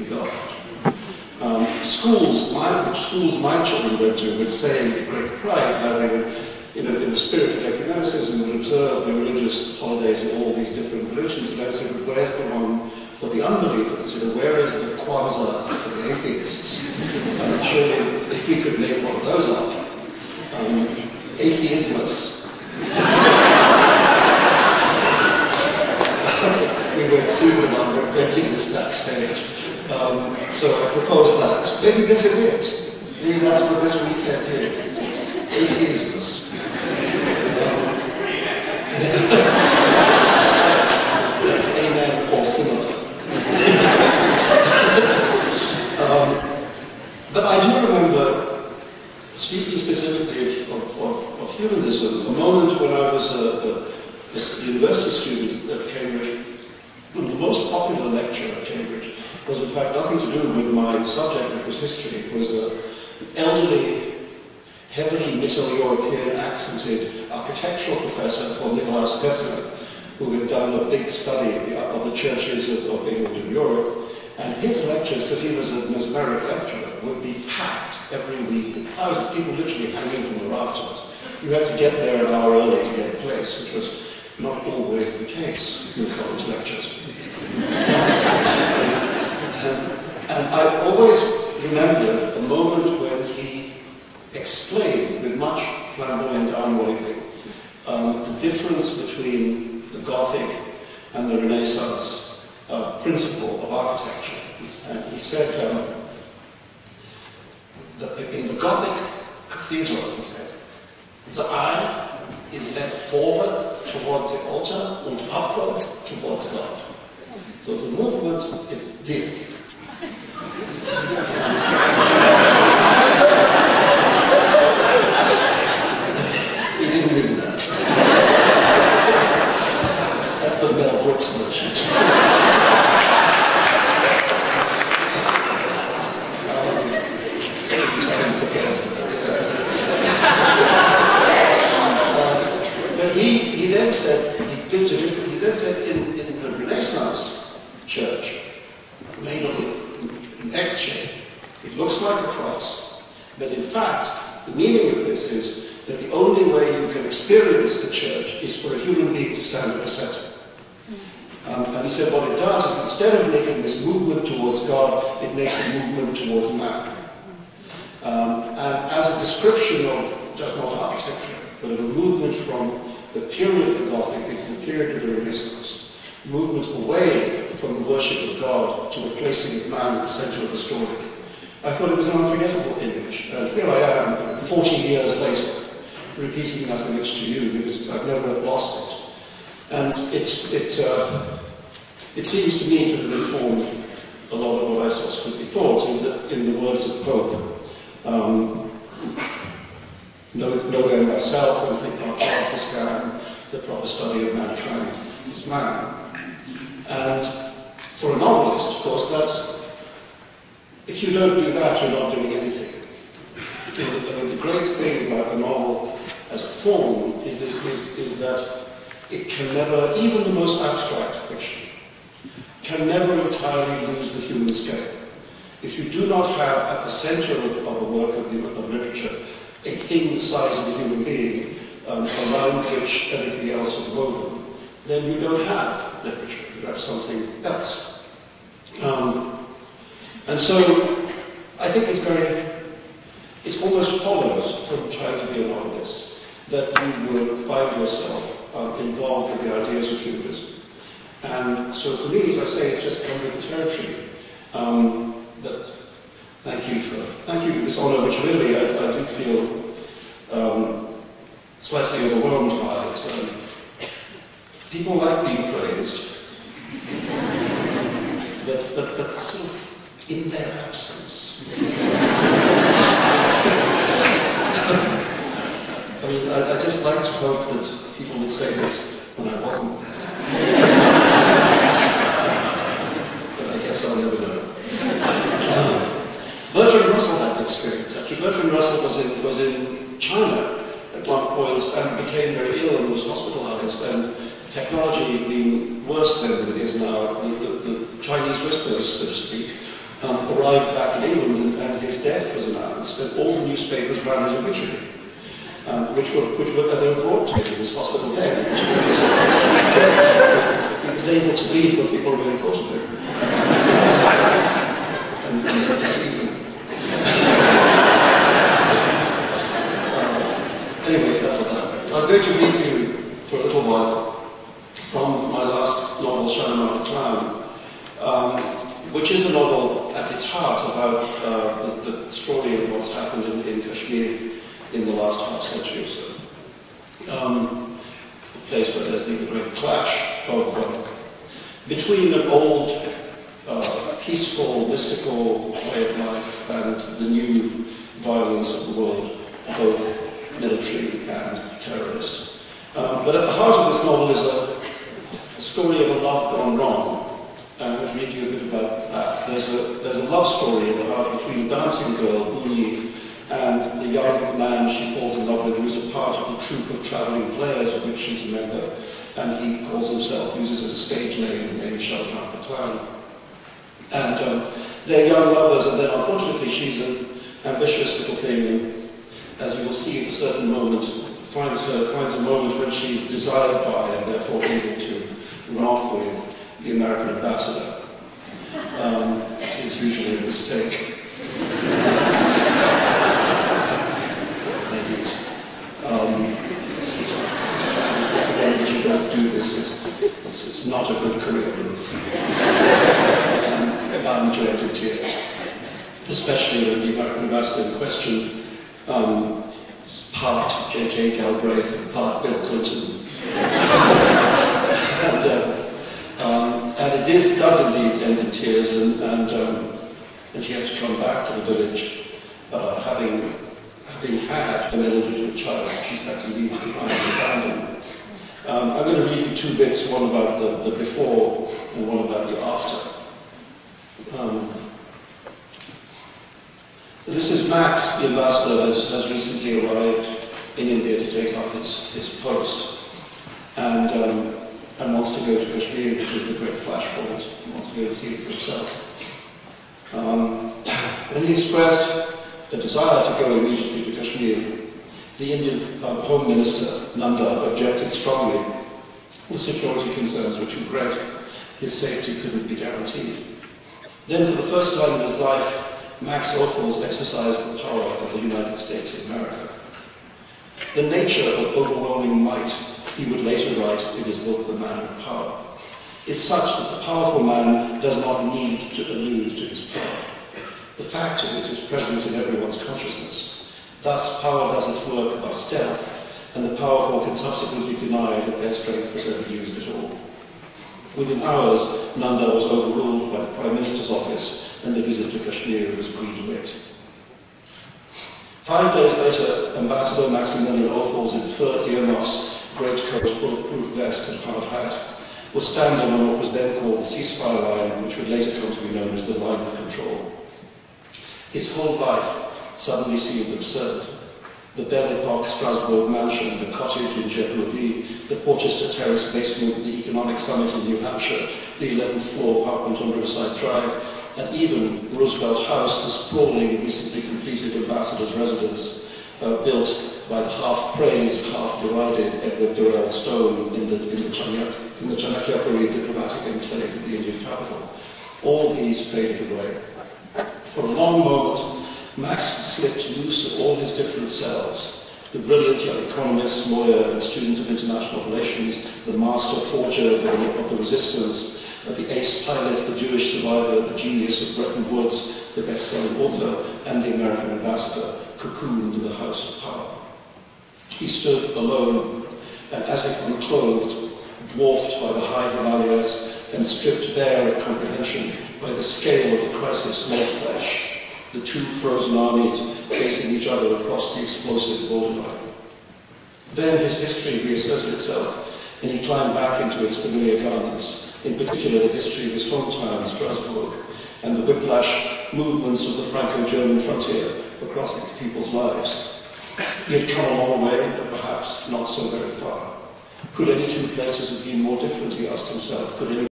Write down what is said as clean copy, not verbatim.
for God. Schools my children went to would say with great pride how they would, in a spirit of ecumenicism, would observe the religious holidays of all these different religions, and I would say, but where's the one for the unbelievers? Where is the Kwanzaa for the atheists? Surely we could make one of those up. Atheismus. We went soon on repenting this backstage. So I propose that. Maybe this is it. Maybe that's what this weekend is. It's atheismus. Yes, amen or similar. But I do remember, speaking specifically of humanism, a moment when I was a university student at Cambridge, and the most popular lecture at Cambridge was in fact nothing to do with my subject, which was history. It was an elderly, heavily Middle European accented architectural professor called Nicolaus Pevsner, who had done a big study of the churches of England and Europe. And his lectures, because he was a mesmeric lecturer, would be packed every week with thousands of people literally hanging from the rafters. You had to get there an hour early to get a place, which was not always the case in college lectures. And I always remember the moment when he explained with much flamboyant arm-waving the difference between the Gothic and the Renaissance principle of architecture. And he said that in the Gothic cathedral, he said, the eye is led forward towards the altar and upwards towards God. So the movement is this. He didn't mean that. That's the Mel Brooks version. But he then said, he then said in the Renaissance church, made of an X shape, it looks like a cross, but in fact, the meaning of this is that the only way you can experience the church is for a human being to stand at the center. And he said what it does is instead of making this movement towards God, it makes a movement towards man. And as a description of just not architecture, but of a movement from the period of the Gothic into the period of the Renaissance, movement away from the worship of God to the placing of man at the center of the story. I thought it was an unforgettable image. And here I am, 40 years later, repeating that image to you because I've never lost it. And it seems to me to have informed a lot of what I subsequently thought in the words of Pope. Know then thyself and think not God to scan the proper study of mankind is man. And for a novelist, of course, that's, if you don't do that, you're not doing anything. I mean, the great thing about the novel as a form is that it can never, even the most abstract fiction, can never entirely lose the human scale. If you do not have at the center of a work of literature a thing the size of a human being around which everything else is woven, then you don't have literature, you have something else. And so I think it almost follows from trying to be a novelist that you will find yourself involved in the ideas of humanism. And so for me, as I say, it's just come with the territory. But thank you for this honour, which really I do feel slightly overwhelmed by it. People like being praised, but sort of in their absence. I mean, I just like to hope that people would say this when I wasn't there. But I guess I'll never know. Bertrand Russell had an experience. Actually, Bertrand Russell was in China at one point and became very ill and was hospitalized. And technology being worse than it is now, the Chinese whispers, so to speak, arrived back in England and his death was announced, and all the newspapers ran his obituary, which were they were brought to him in his hospital bed. He was able to read what people really thought of him. Anyway, enough of that. I'm going to read you for a little while from my last novel, Shalimar the Clown, which is a novel at its heart about the story of what's happened in Kashmir in the last half century or so. A place where there's been a great clash between an old, peaceful, mystical way of life and the new violence of the world, both military and terrorist. But at the heart of this novel is a story of a love gone wrong. And I'm going to read you a bit about that. There's a love story in the heart between a dancing girl, Uni, and the young man she falls in love with, who is a part of the troupe of travelling players of which she's a member, and he calls himself, uses as a stage name, the name Shalimar the Clown. And they're young lovers, and then unfortunately she's an ambitious little thing, and as you will see at a certain moment, finds a moment when she's desired by and therefore able to run off with the American ambassador. This is usually a mistake. Ladies, recommend that you don't do this. It's not a good career move. I'm enjoying it here, especially when the American ambassador in question part J.K. Galbraith and part Bill Clinton. And it does indeed end in tears, and she has to come back to the village, having had an illegitimate child. She's had to leave behind and abandon. I'm going to read you two bits, one about the before and one about the after. So this is Max, the ambassador, has recently arrived in India to take up his post, and wants to go to Kashmir, which is the great flashpoint. He wants to go and see it for himself. When he expressed a desire to go immediately to Kashmir, the Indian Home Minister, Nanda, objected strongly. The security concerns were too great. His safety couldn't be guaranteed. Then, for the first time in his life, Max Ophuls exercised the power of the United States of America. The nature of overwhelming might, he would later write in his book, The Man of Power, is such that the powerful man does not need to allude to his power. The fact of it is present in everyone's consciousness. Thus, power does its work by stealth, and the powerful can subsequently deny that their strength was ever used at all. Within hours, Nanda was overruled by the Prime Minister's office, and the visit to Kashmir was greenlit. 5 days later, Ambassador Maximilian Ophuls in fur earmuffs, greatcoat, bulletproof vest and hard hat was standing on what was then called the ceasefire line, which would later come to be known as the line of control. His whole life suddenly seemed absurd. The Belle Epoque Strasbourg mansion, the cottage in Jersey, the Porchester Terrace basement of the Economic Summit in New Hampshire, the 11th floor apartment on Riverside Drive, and even Roosevelt House, the sprawling, recently completed ambassador's residence, built by the half-praised, half-derided Edward Durrell Stone in the Chanakyapuri diplomatic enclave of the Indian capital. All these faded away. For a long moment, Max slipped loose of all his different selves. The brilliant young economist, lawyer, and student of international relations, the master forger of the resistance, the ace pilot, the Jewish survivor, the genius of Bretton Woods, the best-selling author, and the American ambassador, cocooned in the house of power. He stood alone, and as if unclothed, dwarfed by the high Himalayas, and stripped bare of comprehension by the scale of the crisis made flesh, the two frozen armies facing each other across the explosive borderline. Then his history reasserted itself, and he climbed back into its familiar garments, in particular the history of his hometown, Strasbourg, and the whiplash movements of the Franco-German frontier across its people's lives. He had come a long way, but perhaps not so very far. Could any two places have been more different, he asked himself? Could any